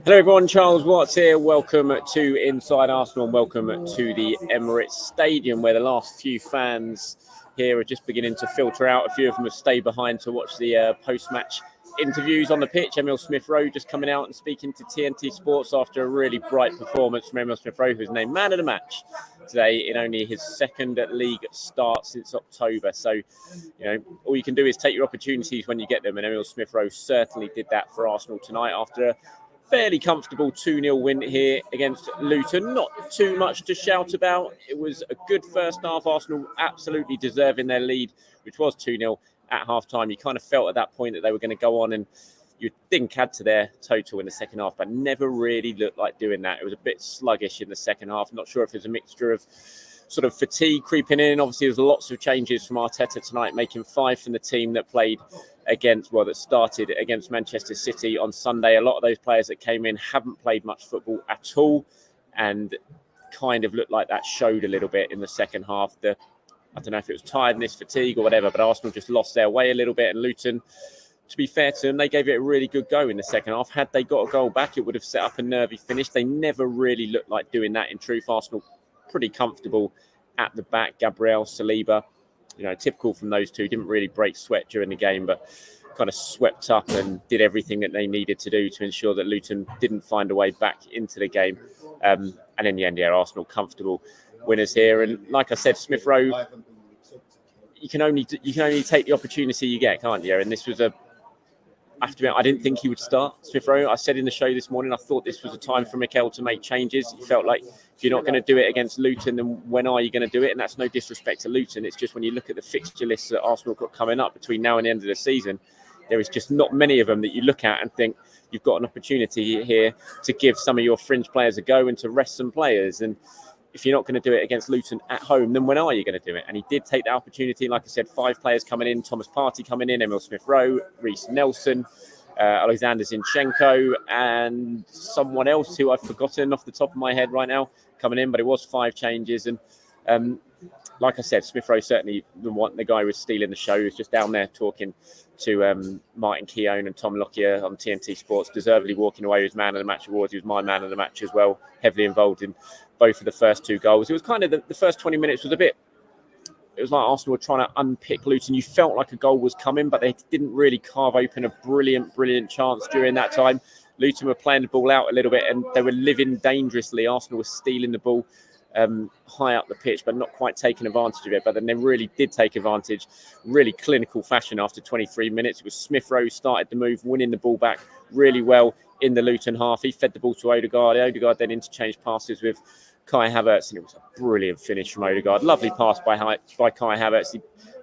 Hello everyone, Charles Watts here. Welcome to Inside Arsenal and welcome to the Emirates Stadium, where the last few fans here are just beginning to filter out. A few of them have stayed behind to watch the post-match interviews on the pitch. Emile Smith-Rowe just coming out and speaking to TNT Sports after a really bright performance from Emile Smith-Rowe, who's named man of the match today in only his second league start since October. So, you know, all you can do is take your opportunities when you get them, and Emile Smith-Rowe certainly did that for Arsenal tonight after a fairly comfortable 2-0 win here against Luton. Not too much to shout about. It was a good first half. Arsenal absolutely deserving their lead, which was 2-0 at half-time. You kind of felt at that point that they were going to go on and you'd think add to their total in the second half, but never really looked like doing that. It was a bit sluggish in the second half. Not sure if it's a mixture of sort of fatigue creeping in. Obviously, there's lots of changes from Arteta tonight, making 5 from the team that played that started against Manchester City on Sunday. A lot of those players that came in haven't played much football at all, and kind of looked like that showed a little bit in the second half. I don't know if it was tiredness, fatigue or whatever, but Arsenal just lost their way a little bit, and Luton, to be fair to them, they gave it a really good go in the second half. Had they got a goal back, it would have set up a nervy finish. They never really looked like doing that in truth. Arsenal pretty comfortable at the back. Gabriel, Saliba, typical from those two. Didn't really break sweat during the game, but kind of swept up and did everything that they needed to do to ensure that Luton didn't find a way back into the game. And in the end, Arsenal comfortable winners here. And like I said, Smith-Rowe, you can only take the opportunity you get, can't you? And this was I have to admit, I didn't think he would start Smith-Rowe. I said in the show this morning, I thought this was a time for Mikel to make changes. He felt like if you're not going to do it against Luton, then when are you going to do it? And that's no disrespect to Luton. It's just when you look at the fixture lists that Arsenal got coming up between now and the end of the season, there is just not many of them that you look at and think you've got an opportunity here to give some of your fringe players a go and to rest some players. And if you're not going to do it against Luton at home, then when are you going to do it? And he did take the opportunity. Like I said, 5 players coming in: Thomas Partey coming in, Emile Smith-Rowe, Reece Nelson, Alexander Zinchenko, and someone else who I've forgotten off the top of my head right now coming in. But it was 5 changes. And like I said, Smith-Rowe certainly the guy who was stealing the show. He was just down there talking to Martin Keown and Tom Lockyer on TNT Sports, deservedly walking away with man of the match awards. He was my man of the match as well, heavily involved in both of the first 2 goals. It was kind of the first 20 minutes was it was like Arsenal were trying to unpick Luton. You felt like a goal was coming, but they didn't really carve open a brilliant chance during that time. Luton were playing the ball out a little bit and they were living dangerously. Arsenal was stealing the ball high up the pitch, but not quite taking advantage of it. But then they really did take advantage, really clinical fashion after 23 minutes. It was Smith-Rowe started the move, winning the ball back really well in the Luton half. He fed the ball to Odegaard. Odegaard then interchanged passes with Kai Havertz, and it was a brilliant finish from Odegaard. Lovely pass by Kai Havertz. He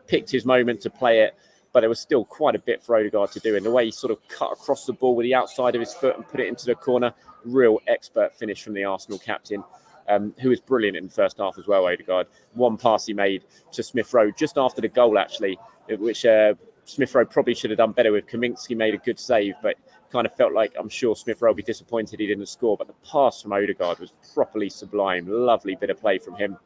picked his moment to play it, but there was still quite a bit for Odegaard to do. And the way he sort of cut across the ball with the outside of his foot and put it into the corner, real expert finish from the Arsenal captain, who was brilliant in the first half as well, Odegaard. One pass he made to Smith-Rowe just after the goal, actually, which Smith-Rowe probably should have done better with. Kaminsky made a good save, but kind of felt like, I'm sure Smith-Rowe will be disappointed he didn't score, but the pass from Odegaard was properly sublime. Lovely bit of play from him.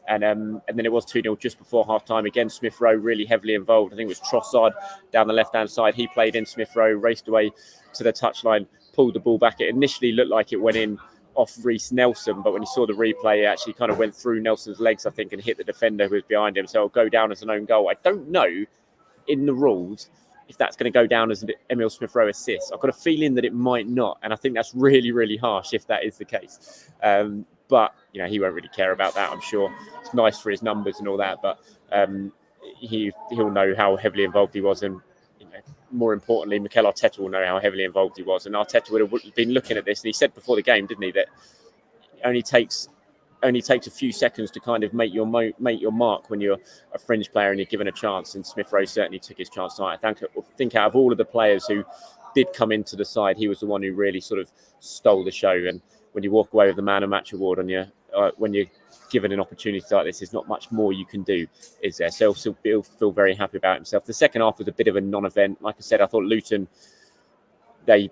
And then it was 2-0 just before half-time. Again, Smith-Rowe really heavily involved. I think it was Trossard down the left-hand side. He played in. Smith-Rowe raced away to the touchline, pulled the ball back. It initially looked like it went in off Reece Nelson, but when you saw the replay, it actually kind of went through Nelson's legs, I think, and hit the defender who was behind him. So it'll go down as an own goal. I don't know in the rules if that's going to go down as an Emile Smith-Rowe assist. I've got a feeling that it might not, and I think that's really harsh if that is the case. But he won't really care about that, I'm sure. It's nice for his numbers and all that, but he'll know how heavily involved he was, and more importantly, Mikel Arteta will know how heavily involved he was. And Arteta would have been looking at this, and he said before the game, didn't he, that it only takes a few seconds to kind of make your mark when you're a fringe player and you're given a chance. And Smith-Rowe certainly took his chance tonight. I think out of all of the players who did come into the side, he was the one who really sort of stole the show. And when you walk away with the man of match award when you're given an opportunity like this, there's not much more you can do, is there? So he'll feel very happy about himself. The second half was a bit of a non-event. Like I said, I thought Luton, they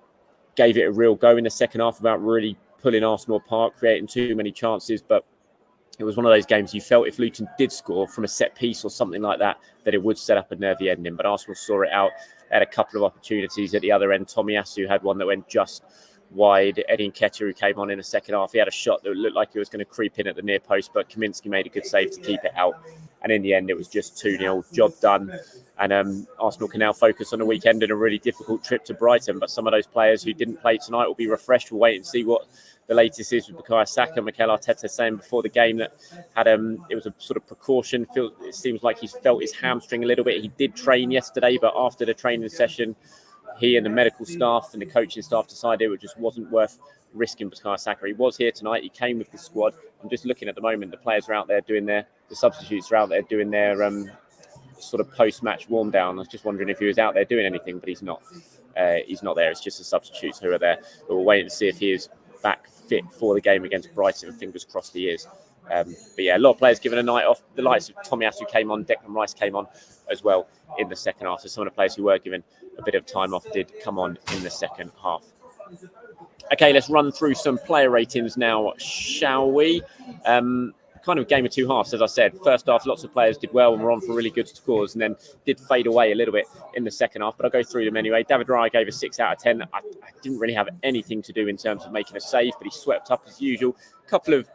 gave it a real go in the second half about really pulling Arsenal apart, creating too many chances. But it was one of those games you felt if Luton did score from a set piece or something like that, that it would set up a nervy ending. But Arsenal saw it out. They had a couple of opportunities at the other end. Tomiyasu had one that went just wide. Eddie Nketiah, who came on in the second half, he had a shot that looked like he was going to creep in at the near post, but Kaminsky made a good save to keep it out. And in the end, it was just 2-0, job done. And Arsenal can now focus on the weekend and a really difficult trip to Brighton. But some of those players who didn't play tonight will be refreshed. We'll wait and see what the latest is with Bukayo Saka. Mikel Arteta saying before the game that it was a sort of precaution. It seems like he's felt his hamstring a little bit. He did train yesterday, but after the training session, he and the medical staff and the coaching staff decided it just wasn't worth risking Bukayo Saka. He was here tonight. He came with the squad. I'm just looking at the moment. The players are out there doing the substitutes are out there doing their sort of post-match warm down. I was just wondering if he was out there doing anything, but he's not. He's not there. It's just the substitutes who are there. But we'll wait and see if he is back fit for the game against Brighton. Fingers crossed he is. But yeah, a lot of players given a night off. The likes of Tomiyasu came on, Declan Rice came on as well in the second half. So some of the players who were given a bit of time off did come on in the second half. Okay, let's run through some player ratings now, shall we? Kind of game of two halves, as I said. First half, lots of players did well and were on for really good scores, and then did fade away a little bit in the second half. But I'll go through them anyway. David Raya gave a 6 out of 10. I didn't really have anything to do in terms of making a save, but he swept up as usual. A couple of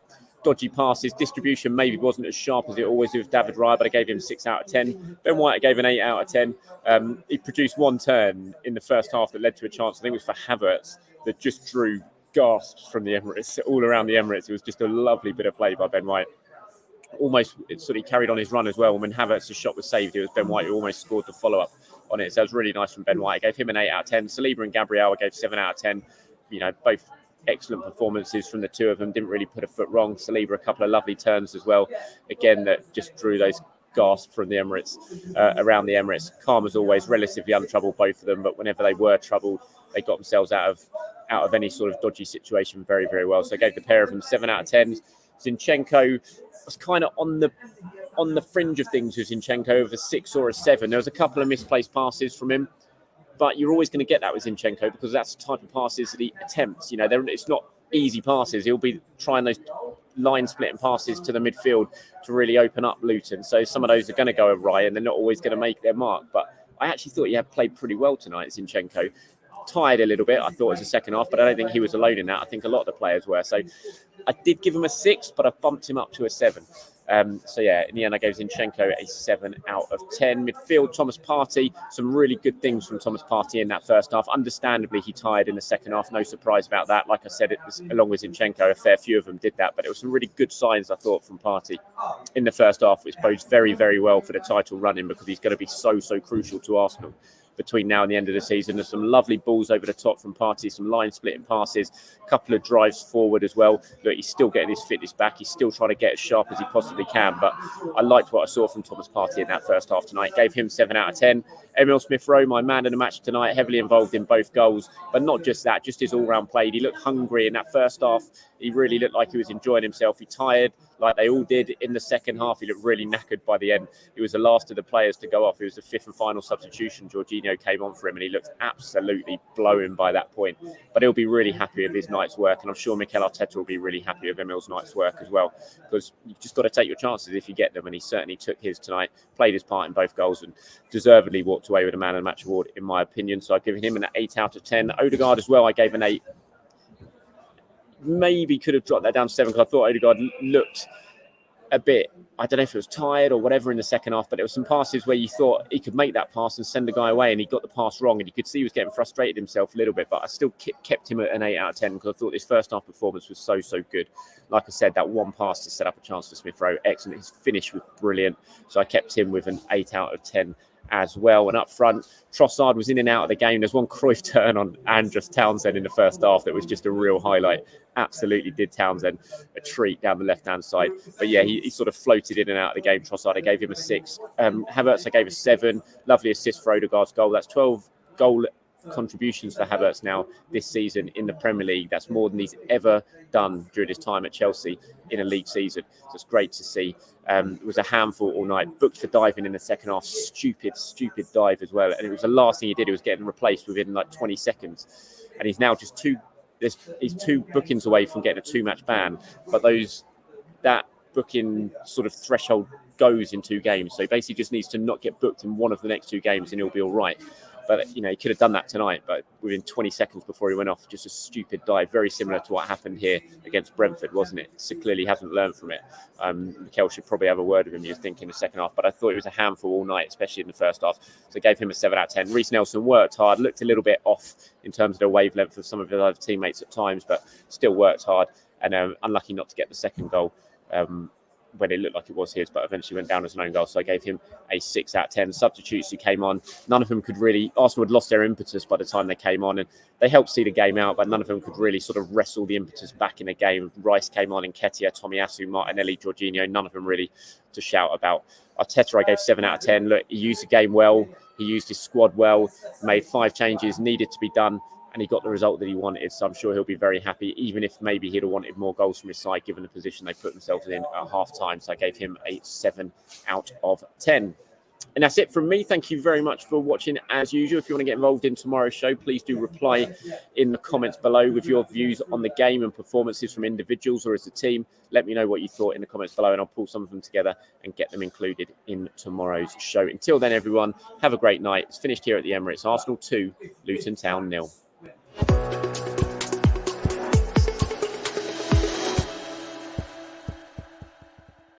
dodgy passes. Distribution maybe wasn't as sharp as it always is with David Raya, but I gave him 6 out of 10. Ben White, I gave an 8 out of 10. He produced one turn in the first half that led to a chance. I think it was for Havertz that just drew gasps from the Emirates, all around the Emirates. It was just a lovely bit of play by Ben White. Almost sort of carried on his run as well. And when Havertz's shot was saved, it was Ben White who almost scored the follow-up on it. So it was really nice from Ben White. I gave him an 8 out of 10. Saliba and Gabriel, I gave 7 out of 10. You know, both excellent performances from the two of them. Didn't really put a foot wrong. Saliba, a couple of lovely turns as well. Again, that just drew those gasps from the Emirates, around the Emirates. Calm as always, relatively untroubled, both of them. But whenever they were troubled, they got themselves out of any sort of dodgy situation very, very well. So I gave the pair of them 7 out of 10. Zinchenko was kind of on the fringe of things with Zinchenko, of a 6 or a 7. There was a couple of misplaced passes from him, but you're always going to get that with Zinchenko because that's the type of passes that he attempts. You know, it's not easy passes. He'll be trying those line splitting passes to the midfield to really open up Luton. So some of those are going to go awry and they're not always going to make their mark. But I actually thought he had played pretty well tonight, Zinchenko. Tired a little bit, I thought, as a second half, but I don't think he was alone in that. I think a lot of the players were. So I did give him a 6, but I bumped him up to a 7. So yeah, in the end, I gave Zinchenko a 7 out of 10. Midfield, Thomas Partey, some really good things from Thomas Partey in that first half. Understandably, he tired in the second half. No surprise about that. Like I said, it was, along with Zinchenko, a fair few of them did that. But it was some really good signs, I thought, from Partey in the first half, which bodes very, very well for the title running because he's going to be so, so crucial to Arsenal between now and the end of the season. There's some lovely balls over the top from Partey, some line splitting passes, a couple of drives forward as well. Look, he's still getting his fitness back. He's still trying to get as sharp as he possibly can. But I liked what I saw from Thomas Partey in that first half tonight. Gave him 7 out of 10. Emile Smith-Rowe, my man in the match tonight, heavily involved in both goals. But not just that, just his all-round play. He looked hungry in that first half. He really looked like he was enjoying himself. He tired, like they all did in the second half. He looked really knackered by the end. He was the last of the players to go off. It was the 5th and final substitution. Jorginho came on for him and he looked absolutely blown by that point. But he'll be really happy with his night's work. And I'm sure Mikel Arteta will be really happy with Emile's night's work as well. Because you've just got to take your chances if you get them. And he certainly took his tonight, played his part in both goals and deservedly walked away with a man of the match award, in my opinion. So I've given him an 8 out of 10. Odegaard as well, I gave an 8. Maybe could have dropped that down to 7 because I thought Odegaard looked a bit, I don't know if it was tired or whatever in the second half, but there were some passes where you thought he could make that pass and send the guy away and he got the pass wrong and you could see he was getting frustrated himself a little bit, but I still kept him at an 8 out of 10 because I thought his first half performance was so, so good. Like I said, that one pass to set up a chance for Smith-Rowe, excellent. His finish was brilliant. So I kept him with an 8 out of 10 as well. And up front, Trossard was in and out of the game. There's one Cruyff turn on Andros Townsend in the first half that was just a real highlight. Absolutely did Townsend a treat down the left-hand side. But yeah, he sort of floated in and out of the game. Trossard, I gave him a 6. Havertz, I gave a 7. Lovely assist for Odegaard's goal. That's 12 goal contributions for Havertz now this season in the Premier League. That's more than he's ever done during his time at Chelsea in a league season. So it's great to see. It was a handful all night. Booked for diving in the second half. Stupid dive as well. And it was the last thing he did. He was getting replaced within like 20 seconds. And he's now just he's 2 bookings away from getting a 2-match ban. But that booking sort of threshold goes in 2 games. So he basically just needs to not get booked in one of the next 2 games and he'll be all right. But, you know, he could have done that tonight, but within 20 seconds before he went off, just a stupid dive, very similar to what happened here against Brentford, wasn't it? So clearly hasn't learned from it. Mikel should probably have a word with him, you think, in the second half. But I thought it was a handful all night, especially in the first half. So I gave him a 7 out of 10. Reece Nelson worked hard, looked a little bit off in terms of the wavelength of some of his other teammates at times, but still worked hard. And unlucky not to get the second goal when it looked like it was his, but eventually went down as an own goal. So I gave him a 6 out of 10. Substitutes who came on, none of them could really... Arsenal had lost their impetus by the time they came on, and they helped see the game out, but none of them could really sort of wrestle the impetus back in the game. Rice came on, Nketiah, Tomiyasu, Martinelli, Jorginho, none of them really to shout about. Arteta, I gave 7 out of 10. Look, he used the game well. He used his squad well, made 5 changes, needed to be done, and he got the result that he wanted. So I'm sure he'll be very happy, even if maybe he'd have wanted more goals from his side, given the position they put themselves in at half-time. So I gave him a 7 out of 10. And that's it from me. Thank you very much for watching as usual. If you want to get involved in tomorrow's show, please do reply in the comments below with your views on the game and performances from individuals or as a team. Let me know what you thought in the comments below, and I'll pull some of them together and get them included in tomorrow's show. Until then, everyone, have a great night. It's finished here at the Emirates. Arsenal 2, Luton Town 0.